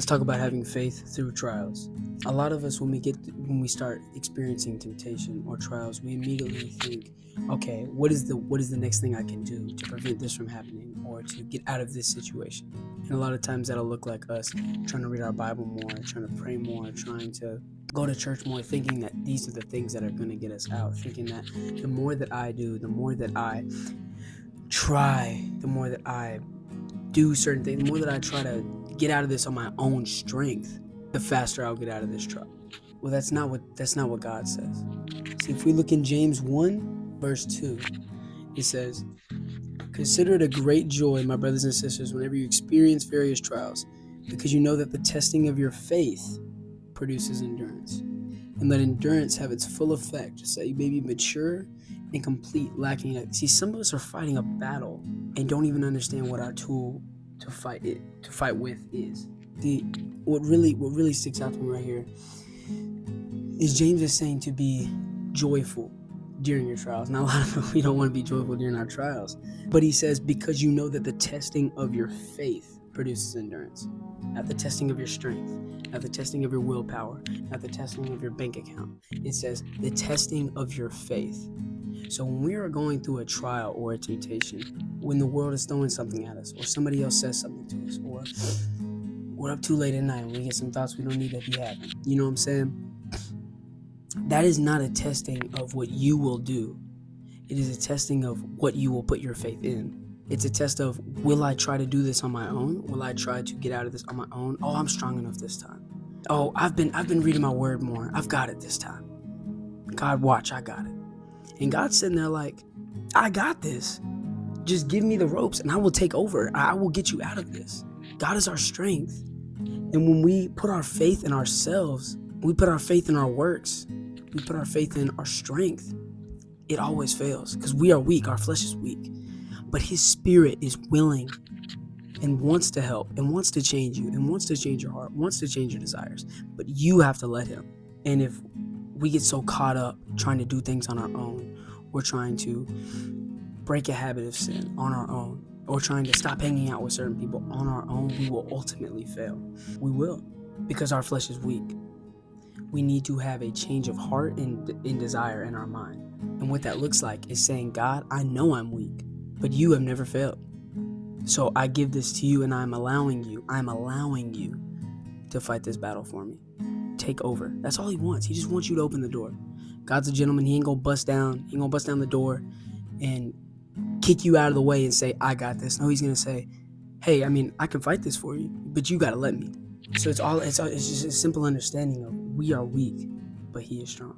Let's talk about having faith through trials. A lot of us, when we start experiencing temptation or trials, we immediately think, okay, what is the next thing I can do to prevent this from happening or to get out of this situation? And a lot of times that'll look like us trying to read our Bible more, trying to pray more, trying to go to church more, thinking that these are the things that are going to get us out, thinking that the more that I do, the more that I try, the more that I do certain things, the more that I try to get out of this on my own strength, the faster I'll get out of this trouble. Well, that's not what God says. See, if we look in James 1 verse 2, it says, "Consider it a great joy, my brothers and sisters, whenever you experience various trials, because you know that the testing of your faith produces endurance. And let endurance have its full effect, so that you may be mature and complete, lacking nothing." See, some of us are fighting a battle and don't even understand what our tool to fight with is. What really sticks out to me right here is James is saying to be joyful during your trials. Now, a lot of us, we don't want to be joyful during our trials, but he says, because you know that the testing of your faith produces endurance. Not the testing of your strength, not the testing of your willpower, not the testing of your bank account. It says the testing of your faith. So when we are going through a trial or a temptation, when the world is throwing something at us, or somebody else says something to us, or we're up too late at night and we get some thoughts we don't need to be having, you know what I'm saying? That is not a testing of what you will do. It is a testing of what you will put your faith in. It's a test of, will I try to do this on my own? Will I try to get out of this on my own? Oh, I'm strong enough this time. Oh, I've been reading my word more. I've got it this time. God, watch, I got it. And God's sitting there like, I got this. Just give me the ropes and I will take over. I will get you out of this. God is our strength. And when we put our faith in ourselves, we put our faith in our works, we put our faith in our strength, it always fails because we are weak. Our flesh is weak. But his spirit is willing and wants to help and wants to change you and wants to change your heart, wants to change your desires. But you have to let him. And if we get so caught up trying to do things on our own, we're trying to break a habit of sin on our own, or trying to stop hanging out with certain people on our own, we will ultimately fail. We will, because our flesh is weak. We need to have a change of heart and desire in our mind. And what that looks like is saying, God, I know I'm weak, but you have never failed. So I give this to you and I'm allowing you to fight this battle for me. Take over. That's all he wants. He just wants you to open the door. God's a gentleman. He ain't gonna bust down the door and kick you out of the way and say, I got this. No, he's gonna say, hey, I can fight this for you, but you gotta let me. So it's just a simple understanding of we are weak, but he is strong.